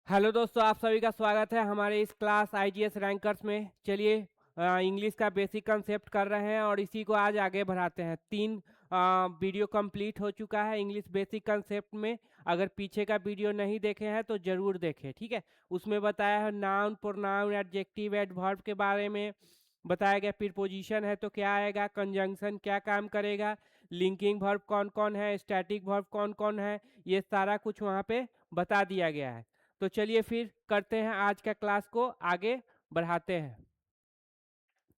Hello दोस्तों, आप सभी का स्वागत है हमारे इस क्लास आईजीएस रैंकर्स में। चलिए, इंग्लिश का बेसिक कंसेप्ट कर रहे हैं और इसी को आज आगे बढ़ाते हैं। 3 वीडियो कंप्लीट हो चुका है इंग्लिश बेसिक कंसेप्ट में। अगर पीछे का वीडियो नहीं देखे हैं तो ज़रूर देखें, ठीक है। उसमें बताया है नाउन, प्रोनाउन, एडजेक्टिव, एडवर्ब के बारे में बताया गया। प्रीपोजिशन है तो क्या आएगा, कंजंक्शन क्या काम करेगा, लिंकिंग वर्ब कौन कौन है, स्टैटिक वर्ब कौन कौन है, ये सारा कुछ वहाँ पे बता दिया गया है। तो चलिए फिर करते हैं आज का क्लास को आगे बढ़ाते हैं।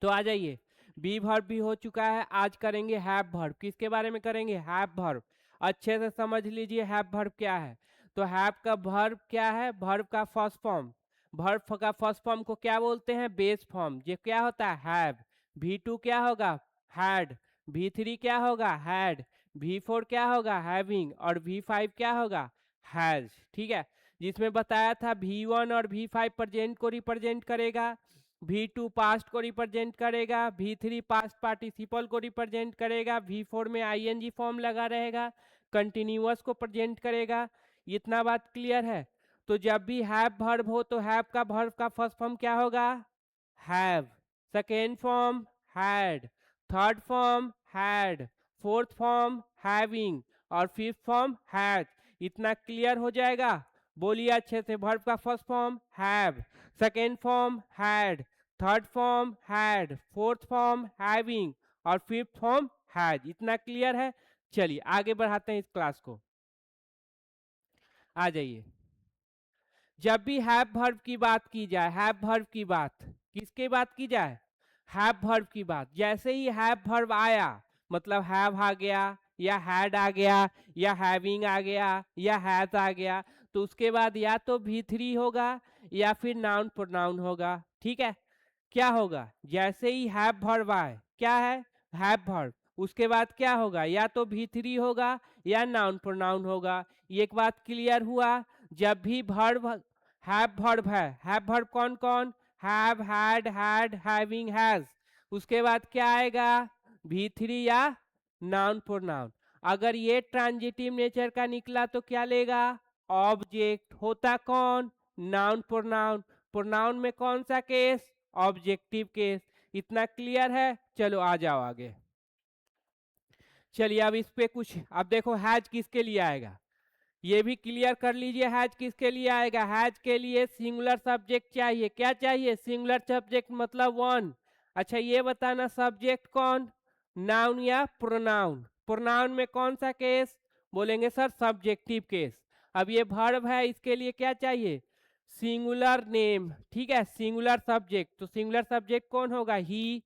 तो आ जाइए, बी वर्ब भी हो चुका है, आज करेंगे हैव वर्ब। किसके बारे में करेंगे, हैव वर्ब। अच्छे से समझ लीजिए हैव वर्ब क्या है। तो हैव का वर्ब क्या है, वर्ब का फर्स्ट फॉर्म। वर्ब का फर्स्ट फॉर्म को क्या बोलते हैं, बेस फॉर्म। ये क्या होता है, हैव। V2 क्या होगा, हैड। V3 क्या होगा, हैड। V4 क्या होगा, हैविंग। और V5 क्या होगा, हैज। ठीक है, जिसमें बताया था V1 और V5 प्रेजेंट को रिप्रेजेंट करेगा, V2 पास्ट को रिप्रेजेंट करेगा, V3 पास्ट पार्टिसिपल को रिप्रेजेंट करेगा, V4 में ING फॉर्म लगा रहेगा, कंटिन्यूअस को प्रेजेंट करेगा। इतना बात क्लियर है। तो जब भी हैव वर्ब हो तो हैव का वर्ब का फर्स्ट फॉर्म क्या होगा, have. Second form had, third form had, fourth form having और फिफ्थ फॉर्म हैज। इतना क्लियर हो जाएगा। बोलिए अच्छे से, वर्ब का first form have, second form had, third form had, fourth form having और फिफ्थ फॉर्म हैज। इतना क्लियर है। चलिए आगे बढ़ाते हैं इस क्लास को। आ जाइए, जब भी हैव वर्ब की बात की जाए, हैव वर्ब की बात किसके बात की जाए, हैव वर्ब की बात। जैसे ही हैव वर्ब आया, मतलब हैव आ गया या हैड आ गया या हैविंग आ गया या हैज आ गया, तो उसके बाद या तो V3 होगा या फिर नाउन प्रोनाउन होगा। ठीक है, क्या होगा, जैसे ही हैव वर्ब आए, क्या है, हैव वर्ब, उसके बाद क्या होगा, या तो V3 होगा या नाउन प्रोनाउन होगा। ये एक बात क्लियर हुआ। जब भी वर्ब हैव वर्ब है, हैव वर्ब कौन कौन, हैव, हैड, हैविंग, हैज, उसके बाद क्या आएगा, V3 या नाउन प्रोनाउन। अगर ये ट्रांजिटिव नेचर का निकला तो क्या लेगा, ऑब्जेक्ट। होता कौन, नाउन प्रोनाउन। प्रोनाउन में कौन सा केस, ऑब्जेक्टिव केस। इतना क्लियर है। चलो आ जाओ आगे। चलिए अब इस पे कुछ, अब देखो हैज किसके लिए आएगा, ये भी क्लियर कर लीजिए। हैज किसके लिए आएगा, हैज के लिए सिंगुलर सब्जेक्ट चाहिए। क्या चाहिए, सिंगुलर सब्जेक्ट मतलब वन। अच्छा ये बताना, सब्जेक्ट कौन, नाउन या प्रोनाउन। प्रोनाउन में कौन सा केस, बोलेंगे सर सब्जेक्टिव केस। अब ये वर्ब है, इसके लिए क्या चाहिए, सिंगुलर नेम। ठीक है, सिंगुलर सब्जेक्ट। तो सिंगुलर सब्जेक्ट कौन होगा, he,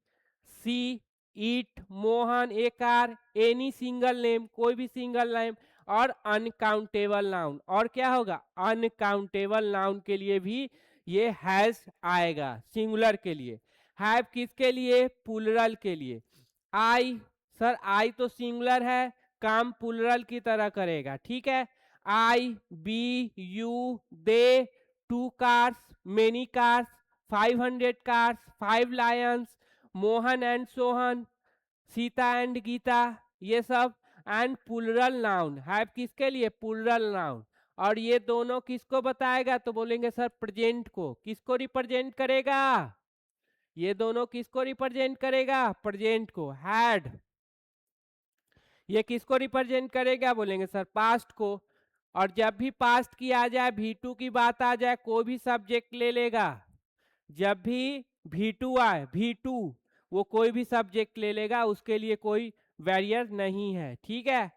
she, it, Mohan, a car, any single name, कोई भी सिंगल नेम। और अनकाउंटेबल नाउन। और क्या होगा, अनकाउंटेबल नाउन के लिए भी ये हैज आएगा, सिंगुलर के लिए। हैव किसके लिए, प्लुरल के लिए। आई, सर आई तो सिंगुलर है, काम प्लुरल की तरह करेगा। ठीक है, I, we, you, they, 2 cars, many cars, 500 cars, 5 lions, Mohan and Sohan, Sita and Gita, ये सब। एंड प्लुरल नाउन, हैव किसके लिए, प्लुरल नाउन। और ये दोनों किसको बताएगा, तो बोलेंगे सर प्रेजेंट को। किसको रिप्रेजेंट करेगा, ये दोनों किसको रिप्रेजेंट करेगा, प्रेजेंट को। हैड ये किसको रिप्रेजेंट करेगा, बोलेंगे सर पास्ट को। और जब भी पास्ट की आ जाए, V2 की बात आ जाए, कोई भी सब्जेक्ट ले लेगा। जब भी V2 आए, V2 वो कोई भी सब्जेक्ट ले लेगा, उसके लिए कोई बैरियर नहीं है। ठीक है,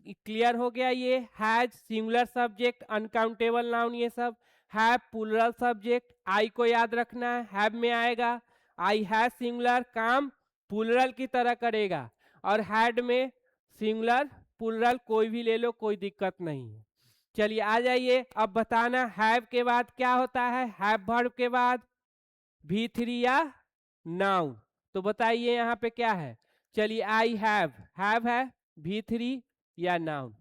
क्लियर हो गया। ये has singular subject, uncountable noun, ये सब। हैव प्लुरल सब्जेक्ट, आई को याद रखना है, हैव में आएगा। आई हैज सिंगुलर, काम प्लुरल की तरह करेगा। और हैड में सिंगुलर प्लुरल कोई भी ले लो, कोई दिक्कत नहीं है। चलिए आ जाइए, अब बताना हैव के बाद क्या होता है, हैव वर्ब के बाद V3 या नाउन। तो बताइए यहाँ पे क्या है। चलिए आई हैव है, V3 या नाउन।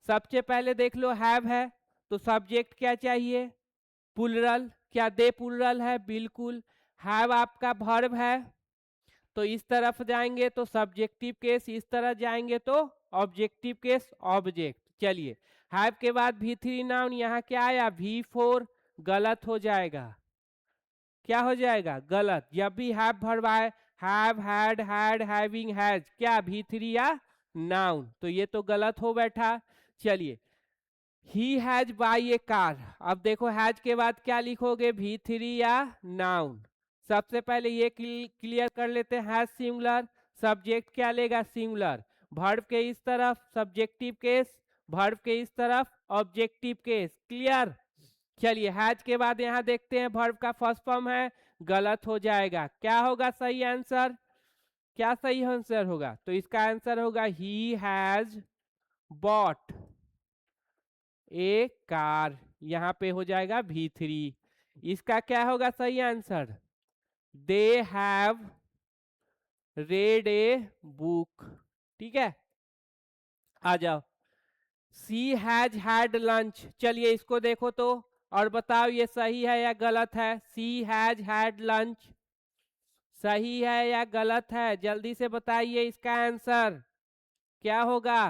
सबसे पहले देख लो हैव है तो सब्जेक्ट क्या चाहिए, प्लुरल। क्या दे प्लुरल है, बिल्कुल। हैव आपका वर्ब है, तो इस तरफ जाएंगे तो सब्जेक्टिव केस, इस तरह जाएंगे तो ऑब्जेक्टिव केस, ऑब्जेक्ट। चलिए हैव के बाद V3 नाउन, यहाँ क्या आया, V4 गलत हो जाएगा। क्या हो जाएगा? गलत। जब भी हैव वर्ब आए, have, had, had, having, has, क्या V3 या नाउन, तो ये तो गलत हो बैठा। चलिए, he has by A car. अब देखो हैज के बाद क्या लिखोगे? V3 या नाउन। सबसे पहले ये क्लियर कर लेते हैं, हैज सिंगुलर, सब्जेक्ट क्या लेगा? सिंगुलर। वर्ब के इस तरफ सब्जेक्टिव केस, वर्ब के इस तरफ ऑब्जेक्टिव केस। क्लियर? चलिए, हैज के बाद यहां देखते हैं वर्ब का फर्स्ट फॉर्म है, गलत हो जाएगा। क्या होगा सही आंसर? क्या सही आंसर होगा? तो इसका आंसर होगा he has bot A car. यहां पे हो जाएगा V3। इसका क्या होगा सही answer? They have read a book. ठीक है, आ जाओ। सी हैज हैड लंच। चलिए इसको देखो तो, और बताओ ये सही है या गलत है? सी हैज हैड लंच सही है या गलत है? जल्दी से बताइए इसका आंसर क्या होगा?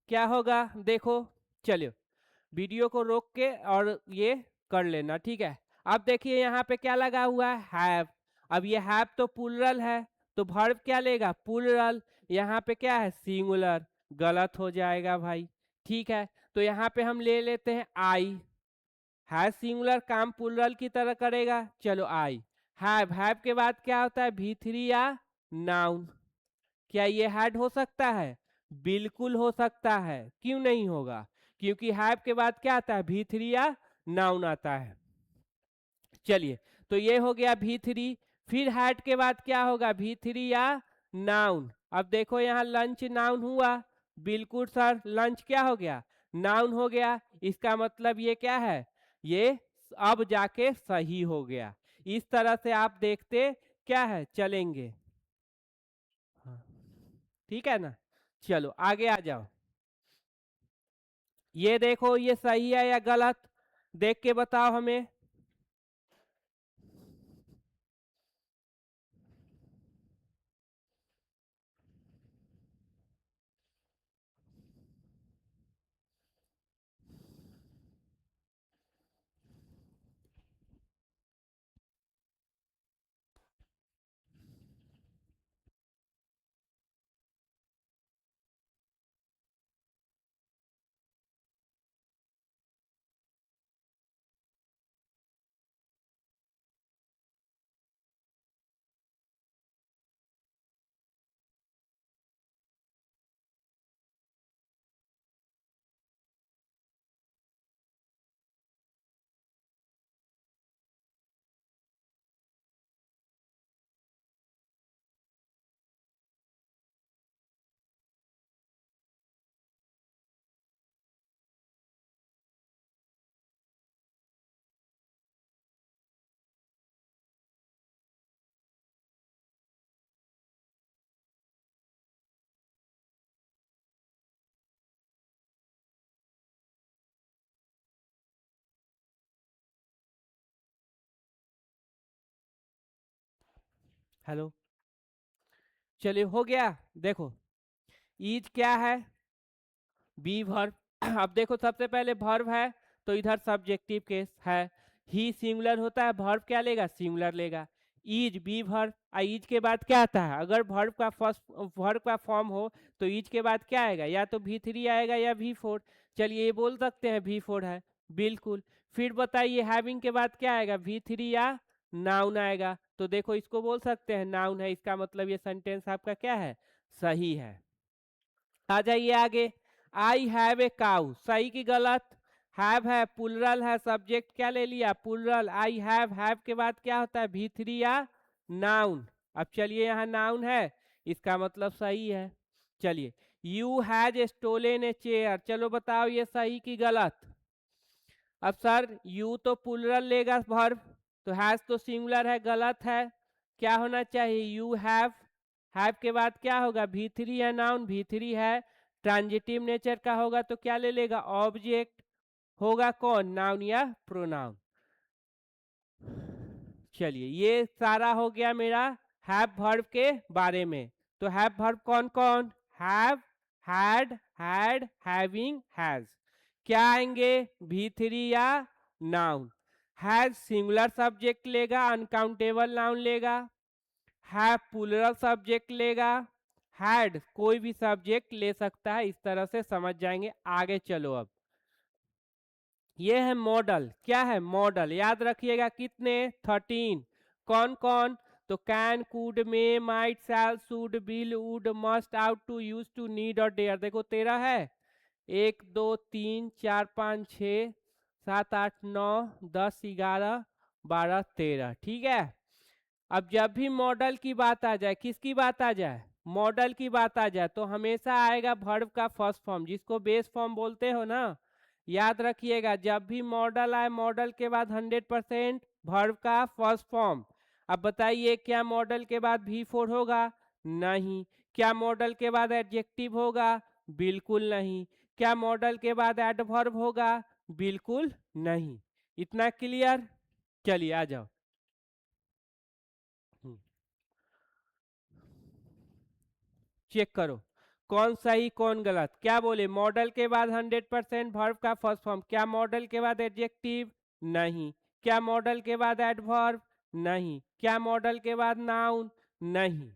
क्या होगा देखो। चलिए, वीडियो को रोक के और ये कर लेना, ठीक है। अब देखिए यहाँ पे क्या लगा हुआ है? हैव। अब ये हैव तो प्लूरल है, तो वर्ब क्या लेगा? प्लूरल। यहाँ पे क्या है? सिंगुलर। गलत हो जाएगा भाई। ठीक है, तो यहाँ पे हम ले लेते हैं आई। हैव सिंगुलर काम प्लूरल की तरह करेगा। चलो आई। हैव के बाद क्या होता है? V3 या नाउन। क्या ये हैड हो सकता है? बिल्कुल हो सकता है। क्यों नहीं होगा? क्योंकि हैव के बाद क्या आता है? V3 या नाउन आता है। चलिए, तो ये हो गया V3। फिर हैड के बाद क्या होगा? V3 या नाउन। अब देखो यहाँ लंच नाउन हुआ। बिल्कुल सर, लंच क्या हो गया? नाउन हो गया। इसका मतलब ये क्या है? ये अब जाके सही हो गया। इस तरह से आप देखते क्या है चलेंगे। हाँ, ठीक है ना। चलो आगे आ जाओ। ये देखो, ये सही है या गलत? देख के बताओ हमें। हेलो, चलिए हो गया। देखो, ईज क्या है? Be verb. अब देखो, सबसे पहले वर्ब है तो इधर सब्जेक्टिव केस है। ही सिंगुलर होता है, वर्ब क्या लेगा? सिंगुलर लेगा। Ease B verb. ईज के बाद क्या आता है? अगर वर्ब का फर्स्ट वर्ब का फॉर्म हो तो ईज के बाद क्या आएगा? या तो V3 आएगा या V4। चलिए ये बोल सकते हैं V4 है। बिल्कुल। फिर बताइए हैविंग के बाद क्या आएगा? V3 या नाउन आएगा। तो देखो इसको बोल सकते हैं नाउन है। इसका मतलब ये सेंटेंस आपका क्या है? सही है। आ जाइए आगे। आई हैव ए काउ, सही की गलत? हैव है प्लूरल है, सब्जेक्ट क्या ले लिया? प्लूरल। आई हैव के बाद क्या होता है? V3 या नाउन। अब चलिए यहाँ नाउन है, इसका मतलब सही है। चलिए, you has stolen a chair. चलो बताओ ये सही की गलत? अब सर यू तो प्लूरल लेगा वर्ब, तो हैज तो सिंगुलर है, गलत है। क्या होना चाहिए? यू हैव के बाद क्या होगा? V3 या नाउन। V3 है, ट्रांजिटिव नेचर का होगा तो क्या ले लेगा? ऑब्जेक्ट। होगा कौन? नाउन या प्रोनाउन। चलिए ये सारा हो गया मेरा हैव वर्ब के बारे में। तो हैव वर्ब कौन कौन? Have, had, had, having, has. क्या आएंगे, V3 या नाउन। हैज सिंगुलर सब्जेक्ट लेगा, अनकाउंटेबल नाउन लेगा। हैव प्लूरल सब्जेक्ट लेगा। हैड कोई भी सब्जेक्ट ले सकता है। इस तरह से समझ जाएंगे। आगे चलो अब ये है मॉडल। क्या है मॉडल, याद रखिएगा कितने, 13। कौन कौन, तो can, could, may, might, shall, should, will, would, must, ought to, use to, need और डेयर। देखो 13 है, 1 2 3 4 5 6 7 8 9 10 11 12 13। ठीक है। अब जब भी मॉडल की बात आ जाए, किसकी बात आ जाए, मॉडल की बात आ जाए, तो हमेशा आएगा वर्ब का फर्स्ट फॉर्म, जिसको बेस फॉर्म बोलते हो ना। याद रखिएगा जब भी मॉडल आए, मॉडल के बाद 100% वर्ब का फर्स्ट फॉर्म। अब बताइए क्या मॉडल के बाद V4 होगा, नहीं। क्या मॉडल के बाद एडजेक्टिव होगा, बिल्कुल नहीं। क्या मॉडल के बाद एडवर्ब होगा, बिल्कुल नहीं। इतना क्लियर। चलिए आ जाओ। चेक करो कौन सही कौन गलत। क्या बोले, मॉडल के बाद 100% वर्ब का फर्स्ट फॉर्म। क्या मॉडल के बाद एडजेक्टिव, नहीं। क्या मॉडल के बाद एडवर्ब, नहीं। क्या मॉडल के बाद नाउन, नहीं।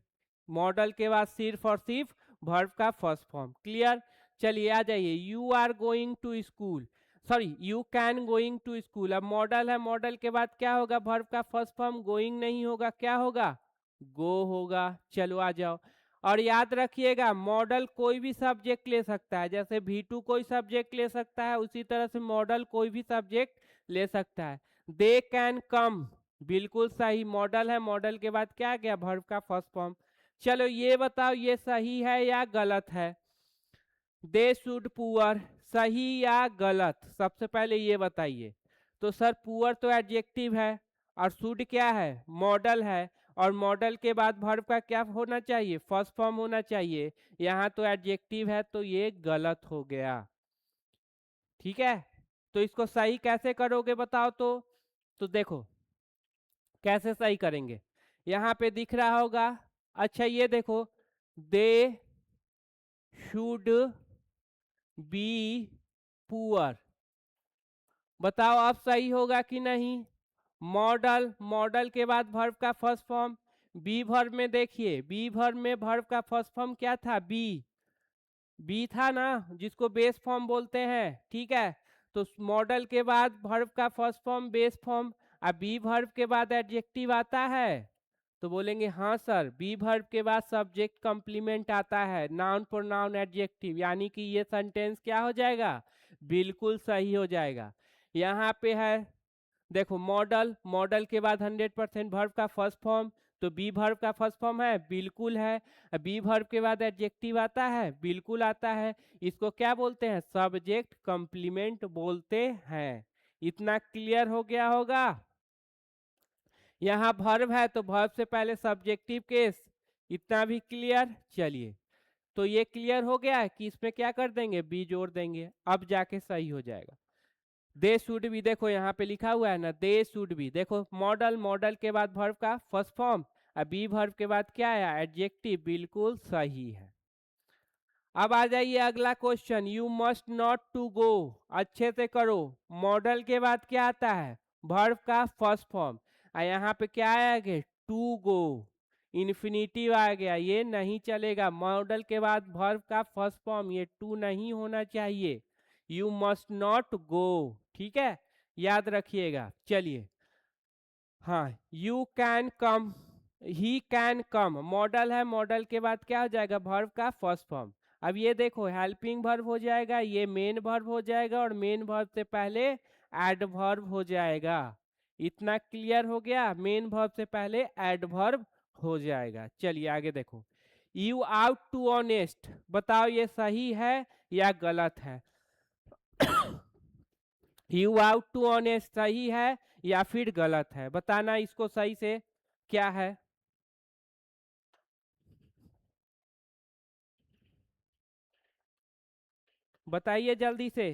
मॉडल के बाद सिर्फ और सिर्फ वर्ब का फर्स्ट फॉर्म। क्लियर। चलिए आ जाइए। You are going to school, sorry you can going to school. अब मॉडल है, मॉडल के बाद क्या होगा, वर्ब का फर्स्ट फॉर्म। गोइंग नहीं होगा, क्या होगा, गो होगा। चलो आ जाओ। और याद रखिएगा मॉडल कोई भी सब्जेक्ट ले सकता है, जैसे V2 कोई सब्जेक्ट ले सकता है, उसी तरह से मॉडल कोई भी सब्जेक्ट ले सकता है। दे कैन कम, बिल्कुल सही। मॉडल है, मॉडल के बाद क्या गया, वर्ब का फर्स्ट फॉर्म। चलो ये बताओ ये सही है या गलत है। दे शुड पुअर, सही या गलत, सबसे पहले ये बताइए। तो सर पुअर तो एडजेक्टिव है, और शुड क्या है, मॉडल है। और मॉडल के बाद वर्ब का क्या होना चाहिए, फर्स्ट फॉर्म होना चाहिए। यहाँ तो एडजेक्टिव है, तो ये गलत हो गया। ठीक है। तो इसको सही कैसे करोगे बताओ तो देखो कैसे सही करेंगे। यहाँ पे दिख रहा होगा, अच्छा ये देखो, दे शुड बी पुअर। बताओ अब सही होगा कि नहीं। मॉडल, मॉडल के बाद वर्ब का फर्स्ट फॉर्म। बी वर्ब में देखिए, बी वर्ब में वर्ब का फर्स्ट फॉर्म क्या था, बी। बी था ना, जिसको बेस फॉर्म बोलते हैं। ठीक है। तो मॉडल के बाद वर्ब का फर्स्ट फॉर्म बेस फॉर्म। अब बी वर्ब के बाद एडजेक्टिव आता है, तो बोलेंगे हाँ सर। बी वर्ब के बाद सब्जेक्ट कंप्लीमेंट आता है, नाउन प्रोनाउन एडजेक्टिव, यानी कि ये सेंटेंस क्या हो जाएगा, बिल्कुल सही हो जाएगा। यहाँ पे है देखो मॉडल, मॉडल के बाद 100% वर्ब का फर्स्ट फॉर्म, तो बी वर्ब का फर्स्ट फॉर्म है, बिल्कुल है। बी वर्ब के बाद एडजेक्टिव आता है, बिल्कुल आता है। इसको क्या बोलते हैं, सब्जेक्ट कंप्लीमेंट बोलते हैं। इतना क्लियर हो गया होगा। यहाँ वर्ब है तो वर्ब से पहले सब्जेक्टिव केस, इतना भी क्लियर। चलिए तो ये क्लियर हो गया है कि इसमें क्या कर देंगे, बी जोड़ देंगे, अब जाके सही हो जाएगा। दे शुड भी, देखो यहाँ पे लिखा हुआ है ना, दे शुड भी। देखो मॉडल, मॉडल के बाद वर्ब का फर्स्ट फॉर्म, अब बी वर्ब के बाद क्या है, एडजेक्टिव, बिल्कुल सही है। अब आ जाइए अगला question, you must not to go. अच्छे से करो। मॉडल के बाद क्या आता है, वर्ब का फर्स्ट फॉर्म। यहाँ पे क्या आएगा, टू गो, इन्फिनिटिव आ गया, ये नहीं चलेगा। मॉडल के बाद वर्ब का फर्स्ट फॉर्म, ये टू नहीं होना चाहिए। You must not go. ठीक है, याद रखिएगा। चलिए हाँ, you can come, he can come. Model है, मॉडल के बाद क्या हो जाएगा, वर्ब का फर्स्ट फॉर्म। अब ये देखो हेल्पिंग वर्ब हो जाएगा, ये मेन वर्ब हो जाएगा, और मेन वर्ब से पहले एडवर्ब हो जाएगा। इतना क्लियर हो गया, मेन वर्ब से पहले एडवर्ब हो जाएगा। चलिए आगे देखो, यू आउट टू ऑनेस्ट। बताओ ये सही है या गलत है। यू आउट टू ऑनेस्ट सही है या फिर गलत है, बताना इसको सही से क्या है। बताइए जल्दी से।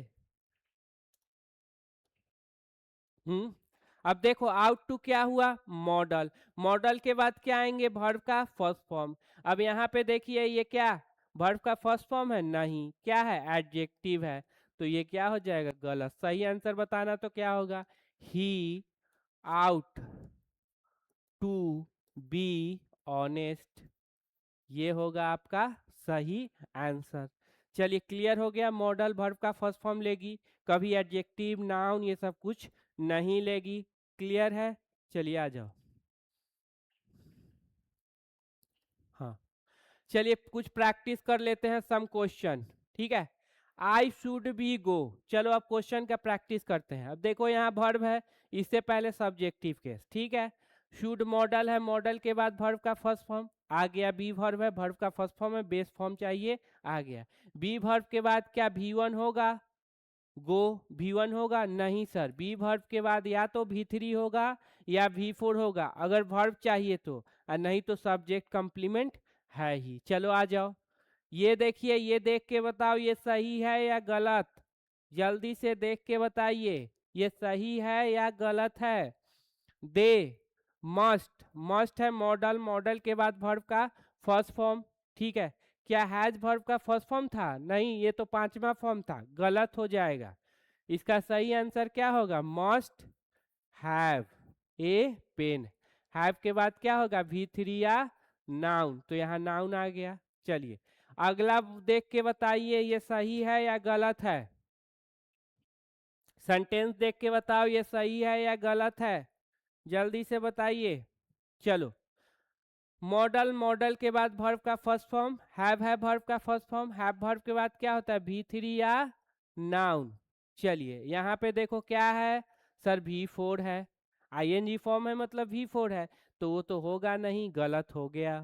अब देखो आउट टू क्या हुआ, मॉडल। मॉडल के बाद क्या आएंगे, वर्ब का फर्स्ट फॉर्म। अब यहाँ पे देखिए ये क्या, वर्ब का फर्स्ट फॉर्म है, नहीं। क्या है, एडजेक्टिव है। तो ये क्या हो जाएगा, गलत। सही आंसर बताना तो क्या होगा, ही आउट टू बी ऑनेस्ट, ये होगा आपका सही आंसर। चलिए क्लियर हो गया, मॉडल वर्ब का फर्स्ट फॉर्म लेगी, कभी एडजेक्टिव नाउन ये सब कुछ नहीं लेगी। क्लियर है, चलिए आ जाओ। हाँ चलिए कुछ प्रैक्टिस कर लेते हैं, सम क्वेश्चन। ठीक है, आई शुड बी गो, चलो अब क्वेश्चन का प्रैक्टिस करते हैं। अब देखो यहाँ वर्ब है, इससे पहले सब्जेक्टिव केस। ठीक है, शुड मॉडल है, मॉडल के बाद वर्ब का फर्स्ट फॉर्म आ गया, बी वर्ब है, वर्ब का फर्स्ट फॉर्म है, बेस फॉर्म चाहिए, आ गया। बी वर्ब के बाद क्या V1 होगा, गो V1 होगा, नहीं सर, बी वर्ब के बाद या तो V3 होगा या V4 होगा अगर वर्ब चाहिए तो, और नहीं तो सब्जेक्ट कंप्लीमेंट है ही। चलो आ जाओ, ये देखिए, ये देख के बताओ ये सही है या गलत, जल्दी से देख के बताइए ये सही है या गलत है। दे, मस्ट, मस्ट है मॉडल, मॉडल के बाद वर्ब का फर्स्ट फॉर्म। ठीक है, क्या हैज वर्ब का फर्स्ट फॉर्म था, नहीं, ये तो पांचवा फॉर्म था, गलत हो जाएगा। इसका सही आंसर क्या होगा, must have a pen. Have के बाद क्या होगा, V3 या नाउन, तो यहाँ नाउन आ गया। चलिए अगला देख के बताइए ये सही है या गलत है, सेंटेंस देख के बताओ ये सही है या गलत है, जल्दी से बताइए। चलो, मॉडल, मॉडल के बाद वर्ब का फर्स्ट फॉर्म, हैव है वर्ब का फर्स्ट फॉर्म, हैव वर्ब के बाद क्या होता है, V3 या नाउन। चलिए यहाँ पे देखो क्या है सर, V4 है, ING फॉर्म है मतलब V4 है, तो वो तो होगा नहीं, गलत हो गया।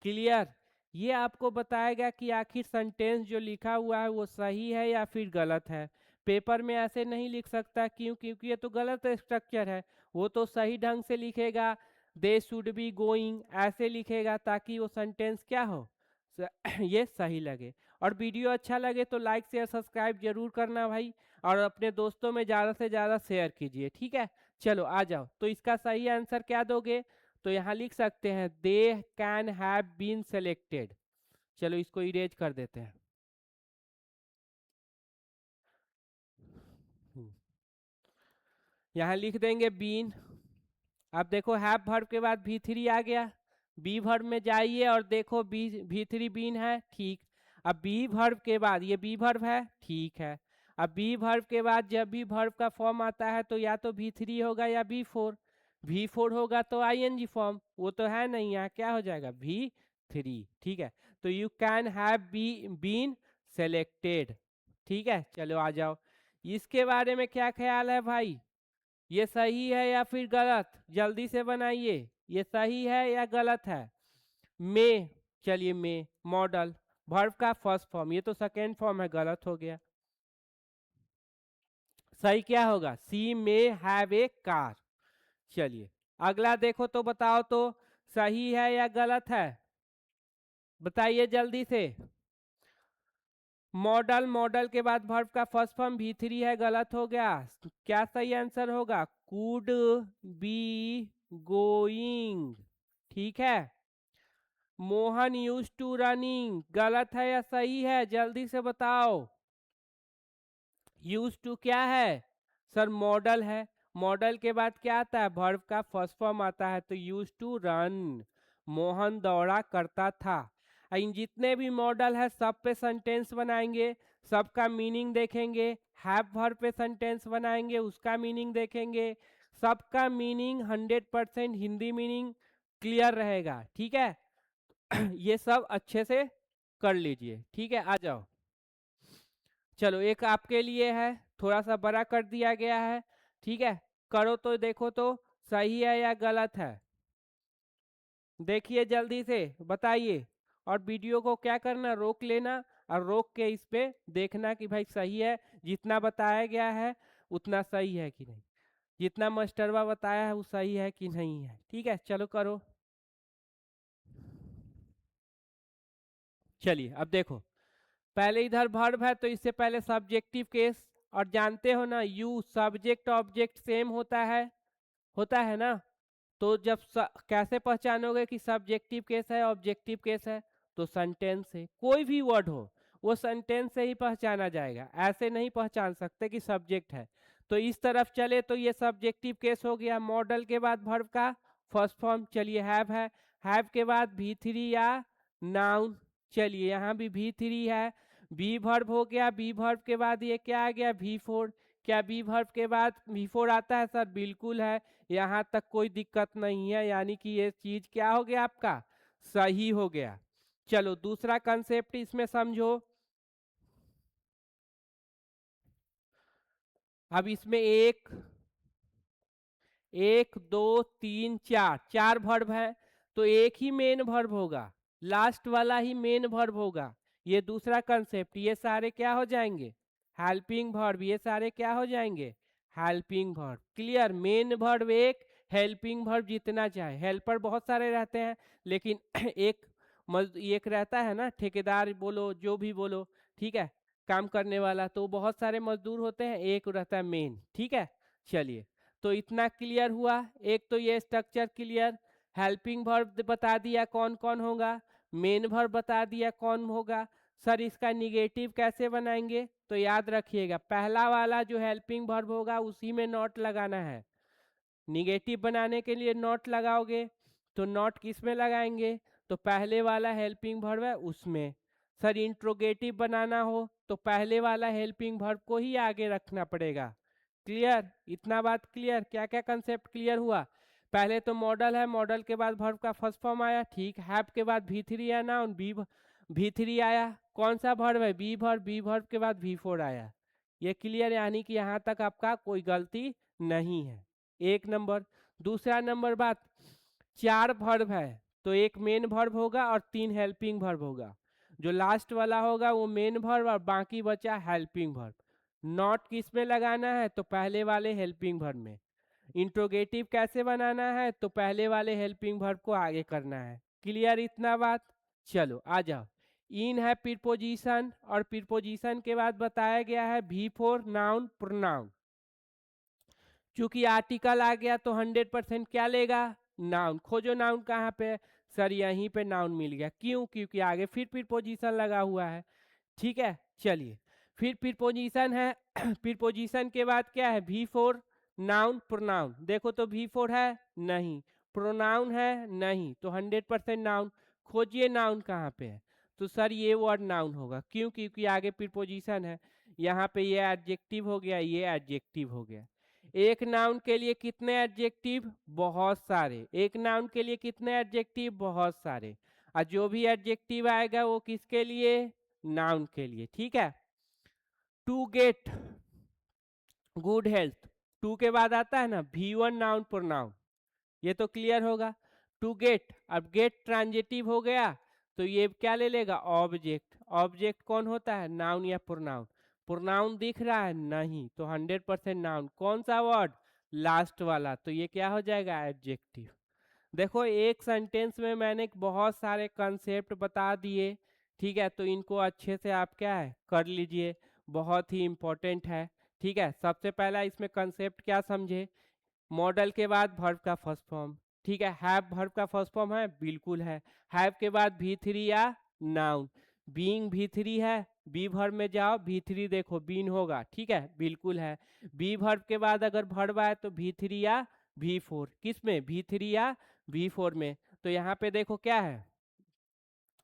क्लियर, ये आपको बताएगा कि आखिर सेंटेंस जो लिखा हुआ है वो सही है या फिर गलत है। पेपर में ऐसे नहीं लिख सकता, क्यों, क्योंकि ये तो गलत स्ट्रक्चर है। वो तो सही ढंग से लिखेगा, दे शुड बी गोइंग ऐसे लिखेगा, ताकि वो सेंटेंस क्या हो, ये सही लगे। और वीडियो अच्छा लगे तो लाइक शेयर सब्सक्राइब जरूर करना भाई, और अपने दोस्तों में ज़्यादा से ज़्यादा शेयर कीजिए। ठीक है, चलो आ जाओ, तो इसका सही आंसर क्या दोगे, तो यहाँ लिख सकते हैं they can have been selected. चलो इसको इरेज कर देते हैं। यहाँ लिख देंगे बीन। अब देखो हैव वर्ब के बाद V3 आ गया, बी वर्ब में जाइए और देखो V3 बीन है, ठीक। अब बी वर्ब के बाद ये बी वर्ब है, ठीक है। अब बी वर्ब के बाद जब भी वर्ब का फॉर्म आता है तो या तो V3 होगा या V4, V4 होगा तो ING फॉर्म, वो तो है नहीं, यहाँ क्या हो जाएगा, V3। ठीक है, तो you can have been selected. ठीक है, चलो आ जाओ, इसके बारे में क्या ख्याल है भाई, ये सही है या फिर गलत, जल्दी से बनाइए, ये सही है या गलत है। मे, चलिए मे मॉडल, वर्ब का फर्स्ट फॉर्म, ये तो सेकेंड फॉर्म है, गलत हो गया। सही क्या होगा, सी मे हैव ए कार। चलिए अगला देखो तो बताओ तो सही है या गलत है, बताइए जल्दी से। मॉडल, मॉडल के बाद वर्ब का फर्स्ट फॉर्म V3 है, गलत हो गया। क्या सही आंसर होगा, कुड बी गोइंग। ठीक है, मोहन यूज टू रनिंग, गलत है या सही है, जल्दी से बताओ। यूज टू क्या है सर, मॉडल है, मॉडल के बाद क्या आता है, वर्ब का फर्स्ट फॉर्म आता है, तो यूज टू रन, मोहन दौड़ा करता था। इन जितने भी मॉडल है सब पे सेंटेंस बनाएंगे, सबका मीनिंग देखेंगे, हैव वर्ब पे सेंटेंस बनाएंगे, उसका मीनिंग देखेंगे, सबका मीनिंग 100% हिंदी मीनिंग क्लियर रहेगा। ठीक है, ये सब अच्छे से कर लीजिए। ठीक है, आ जाओ, चलो एक आपके लिए है, थोड़ा सा बड़ा कर दिया गया है। ठीक है, करो तो देखो तो सही है या गलत है, देखिए जल्दी से बताइए। और वीडियो को क्या करना, रोक लेना, और रोक के इस पे देखना कि भाई सही है, जितना बताया गया है उतना सही है कि नहीं, जितना मास्टरवा बताया है वो सही है कि नहीं है। ठीक है, चलो करो। चलिए अब देखो, पहले इधर वर्ब है तो इससे पहले सब्जेक्टिव केस, और जानते हो ना यू सब्जेक्ट ऑब्जेक्ट सेम होता है ना, तो जब कैसे पहचानोगे कि सब्जेक्टिव केस है ऑब्जेक्टिव केस है, तो सेंटेंस है, कोई भी वर्ड हो वो सेंटेंस से ही पहचाना जाएगा, ऐसे नहीं पहचान सकते कि सब्जेक्ट है। तो इस तरफ चले तो ये सब्जेक्टिव केस हो गया। मॉडल के बाद वर्ब का फर्स्ट फॉर्म, चलिए हैव है। हैव के बाद V3 या नाउन, चलिए यहाँ भी V3 है। बी वर्ब हो गया, बी वर्ब के बाद ये क्या आ गया V4। क्या बी वर्ब के बाद V4 आता है सर? बिल्कुल है, यहाँ तक कोई दिक्कत नहीं है, यानी कि ये चीज क्या हो गया आपका, सही हो गया। चलो दूसरा कंसेप्ट इसमें समझो। अब इसमें एक दो तीन चार, चार वर्ब है, तो एक ही मेन वर्ब होगा, लास्ट वाला ही मेन वर्ब होगा। ये दूसरा कंसेप्ट, ये सारे क्या हो जाएंगे, हेल्पिंग वर्ब। ये सारे क्या हो जाएंगे, helping verb. Clear? Main verb एक, हेल्पिंग वर्ब जितना चाहे। हेल्पर बहुत सारे रहते हैं, लेकिन एक रहता है ना, ठेकेदार बोलो जो भी बोलो, ठीक है, काम करने वाला, तो बहुत सारे मजदूर होते हैं, एक रहता है मेन। ठीक है, चलिए तो इतना क्लियर हुआ। एक तो ये स्ट्रक्चर क्लियर, हेल्पिंग वर्ब बता दिया कौन कौन होगा, मेन वर्ब बता दिया कौन होगा। सर इसका निगेटिव कैसे बनाएंगे? तो याद रखिएगा, पहला वाला जो हेल्पिंग वर्ब होगा उसी में नॉट लगाना है। निगेटिव बनाने के लिए नॉट लगाओगे, तो नॉट किस में लगाएंगे? तो पहले वाला हेल्पिंग वर्ब है उसमें। सर इंट्रोगेटिव बनाना हो तो पहले वाला हेल्पिंग वर्ब को ही आगे रखना पड़ेगा। क्लियर? इतना बात क्लियर? क्या क्या कंसेप्ट क्लियर हुआ? पहले तो मॉडल है, मॉडल के बाद वर्ब का फर्स्ट फॉर्म आया, ठीक। हैव के बाद V3 या नाउन, V3 आया। कौन सा वर्ब है? Be verb. बी वर्ब के बाद V4 आया। ये क्लियर? यानी कि यहाँ तक आपका कोई गलती नहीं है। एक नंबर। दूसरा नंबर बात, चार वर्ब है तो एक मेन वर्ब होगा और तीन हेल्पिंग वर्ब होगा। जो लास्ट वाला होगा वो मेन वर्ब और बाकी बचा हेल्पिंग वर्ब। नॉट किस में लगाना है? तो पहले वाले हेल्पिंग वर्ब में। इंट्रोगेटिव कैसे बनाना है? तो पहले वाले हेल्पिंग वर्ब को आगे करना है। क्लियर इतना बात? चलो आ जाओ। इन है प्रीपोजिशन, और प्रीपोजिशन के बाद बताया गया है V4 नाउन प्रोनाउन। चूंकि आर्टिकल आ गया तो 100% क्या लेगा, नाउन। खोजो नाउन कहाँ पे? सर यहीं पे नाउन मिल गया। क्यों? क्योंकि आगे फिर प्रीपोजिशन लगा हुआ है। ठीक है, चलिए फिर प्रीपोजिशन है। प्रीपोजिशन के बाद क्या है? V4 noun pronoun. देखो तो V4 है नहीं, प्रोनाउन है नहीं, तो 100% नाउन। खोजिए नाउन कहाँ पे है? तो सर ये वर्ड नाउन होगा। क्यों? क्योंकि आगे प्रीपोजिशन है। यहाँ पे ये एडजेक्टिव हो गया, ये एडजेक्टिव हो गया। एक नाउन के लिए कितने एडजेक्टिव? बहुत सारे। एक नाउन के लिए कितने एडजेक्टिव? बहुत सारे। और जो भी एडजेक्टिव आएगा वो किसके लिए? नाउन के लिए। ठीक है। To get good health, to के बाद आता है ना V1 नाउन प्रोनाउन। ये तो क्लियर होगा। टू गेट, अब गेट ट्रांजिटिव हो गया तो ये क्या ले लेगा? ऑब्जेक्ट। ऑब्जेक्ट कौन होता है? नाउन या प्रोनाउन। प्रोनाउन दिख रहा है नहीं, तो 100% नाउन। कौन सा वर्ड? लास्ट वाला, तो ये क्या हो जाएगा? एडजेक्टिव। देखो एक सेंटेंस में मैंने बहुत सारे कंसेप्ट बता दिए, ठीक है, तो इनको अच्छे से आप क्या है कर लीजिए, बहुत ही इंपॉर्टेंट है। ठीक है, सबसे पहला इसमें कंसेप्ट क्या समझे? मॉडल के बाद वर्ब का फर्स्ट फॉर्म। ठीक है, हैव वर्ब का फर्स्ट फॉर्म है, बिल्कुल है। हैव के बाद V3 या नाउन। बीइंग V3 है, बी वर्ब में जाओ, V3 देखो बीन होगा, ठीक है, बिल्कुल है। बी वर्ब के बाद अगर वर्ब आए तो V3 या V4। किस में? V3 या V4 में। तो यहाँ पे देखो क्या है,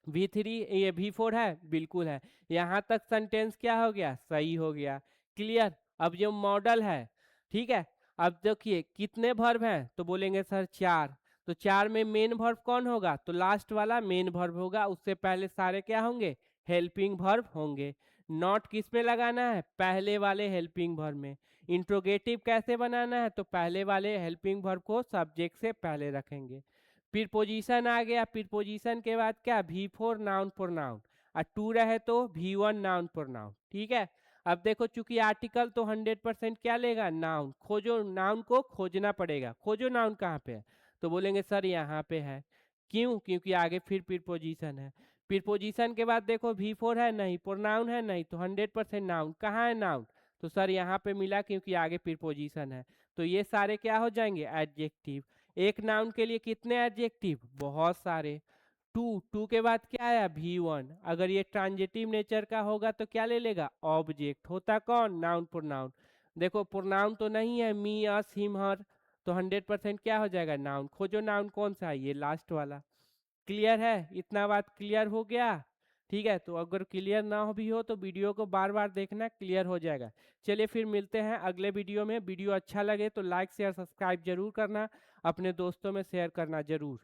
V3 ये V4 है, बिल्कुल है। यहाँ तक सेंटेंस क्या हो गया? सही हो गया। क्लियर? अब जो मॉडल है, ठीक है, अब देखिए कितने वर्ब हैं? तो बोलेंगे सर चार। तो चार में मेन वर्ब कौन होगा? तो लास्ट वाला मेन वर्ब होगा, उससे पहले सारे क्या होंगे? हेल्पिंग वर्ब होंगे। नॉट किस में लगाना है? पहले वाले हेल्पिंग वर्ब में। इंट्रोगेटिव कैसे बनाना है? तो पहले वाले हेल्पिंग वर्ब को सब्जेक्ट से पहले रखेंगे। प्रीपोजिशन आ गया, प्रीपोजिशन के बाद क्या? V4 नाउन प्रोनाउन, और टू रहे तो V1 नाउन प्रोनाउन। ठीक है, अब देखो चूंकि आर्टिकल तो 100% क्या लेगा? नाउन। खोजो, नाउन को खोजना पड़ेगा। खोजो नाउन कहाँ पे है? तो बोलेंगे सर यहाँ पे है। क्यों? क्योंकि आगे फिर प्रीपोजिशन है। प्रीपोजिशन के बाद देखो V4 है नहीं, प्रोनाउन है नहीं, तो 100% नाउन। कहाँ है नाउन? तो सर यहाँ पे मिला क्योंकि आगे प्रीपोजिशन है। तो ये सारे क्या हो जाएंगे? एडजेक्टिव। एक नाउन के लिए कितने एडजेक्टिव? बहुत सारे। टू के बाद क्या आया V1। अगर ये ट्रांजिटिव नेचर का होगा तो क्या ले लेगा, ऑब्जेक्ट। होता कौन, नाउन प्रोनाउन। देखो प्रोनाउन तो नहीं है मी अस हिम हर, तो 100% क्या हो जाएगा, नाउन। खोजो नाउन कौन सा है, ये लास्ट वाला। क्लियर है, इतना बात क्लियर हो गया। ठीक है, तो अगर क्लियर ना हो भी हो तो वीडियो को बार बार देखना, क्लियर हो जाएगा। चलिए फिर मिलते हैं अगले वीडियो में। वीडियो अच्छा लगे तो लाइक शेयर सब्सक्राइब जरूर करना, अपने दोस्तों में शेयर करना जरूर।